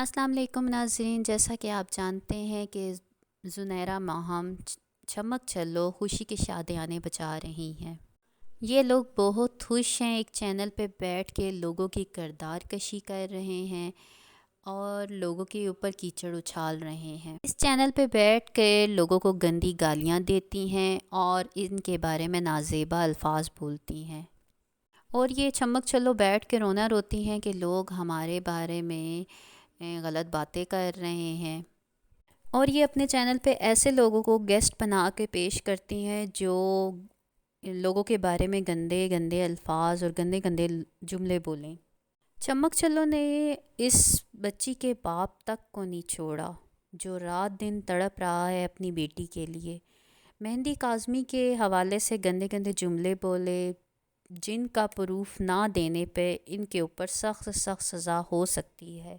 السلام علیکم ناظرین، جیسا کہ آپ جانتے ہیں کہ زنیرہ ماہم چمک چلو خوشی کے شادیانے بچا رہی ہیں۔ یہ لوگ بہت خوش ہیں، ایک چینل پہ بیٹھ کے لوگوں کی کردار کشی کر رہے ہیں اور لوگوں کے اوپر کیچڑ اچھال رہے ہیں۔ اس چینل پہ بیٹھ کے لوگوں کو گندی گالیاں دیتی ہیں اور ان کے بارے میں نازیبا الفاظ بولتی ہیں، اور یہ چمک چلو بیٹھ کے رونا روتی ہیں کہ لوگ ہمارے بارے میں غلط باتیں کر رہے ہیں، اور یہ اپنے چینل پہ ایسے لوگوں کو گیسٹ بنا کے پیش کرتی ہیں جو لوگوں کے بارے میں گندے گندے الفاظ اور گندے گندے جملے بولیں۔ چمک چلو نے اس بچی کے باپ تک کو نہیں چھوڑا جو رات دن تڑپ رہا ہے اپنی بیٹی کے لیے۔ مہندی کاظمی کے حوالے سے گندے گندے جملے بولے جن کا پروف نہ دینے پہ ان کے اوپر سخت سخت سزا ہو سکتی ہے۔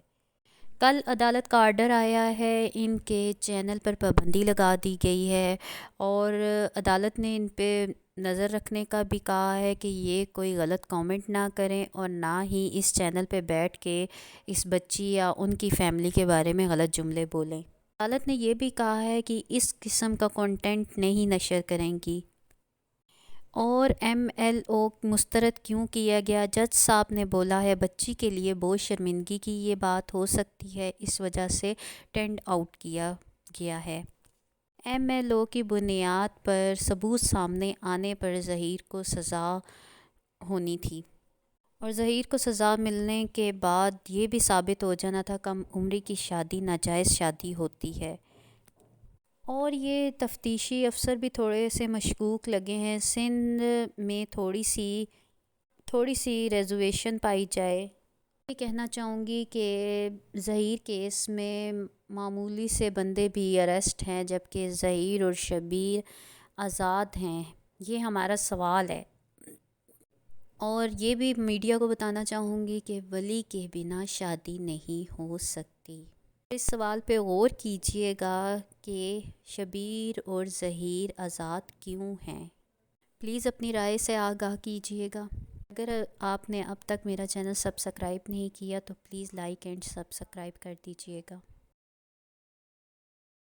کل عدالت کا آرڈر آیا ہے، ان کے چینل پر پابندی لگا دی گئی ہے اور عدالت نے ان پہ نظر رکھنے کا بھی کہا ہے کہ یہ کوئی غلط کامنٹ نہ کریں اور نہ ہی اس چینل پہ بیٹھ کے اس بچی یا ان کی فیملی کے بارے میں غلط جملے بولیں۔ عدالت نے یہ بھی کہا ہے کہ اس قسم کا کنٹینٹ نہیں نشر کریں گی۔ اور MLO مسترد کیوں کیا گیا؟ جج صاحب نے بولا ہے بچی کے لیے بہت شرمندگی کی یہ بات ہو سکتی ہے، اس وجہ سے ٹینڈ آؤٹ کیا گیا ہے۔ MLO کی بنیاد پر ثبوت سامنے آنے پر ظہیر کو سزا ہونی تھی، اور ظہیر کو سزا ملنے کے بعد یہ بھی ثابت ہو جانا تھا کم عمری کی شادی ناجائز شادی ہوتی ہے۔ اور یہ تفتیشی افسر بھی تھوڑے سے مشکوک لگے ہیں، سندھ میں تھوڑی سی ریزرویشن پائی جائے۔ یہ کہنا چاہوں گی کہ ظہیر کیس میں معمولی سے بندے بھی اریسٹ ہیں جبکہ ظہیر اور شبیر آزاد ہیں۔ یہ ہمارا سوال ہے، اور یہ بھی میڈیا کو بتانا چاہوں گی کہ ولی کے بنا شادی نہیں ہو سکتی۔ اس سوال پہ غور کیجئے گا کہ شبیر اور ظہیر آزاد کیوں ہیں۔ پلیز اپنی رائے سے آگاہ کیجئے گا۔ اگر آپ نے اب تک میرا چینل سبسکرائب نہیں کیا تو پلیز لائک اینڈ سبسکرائب کر دیجئے گا۔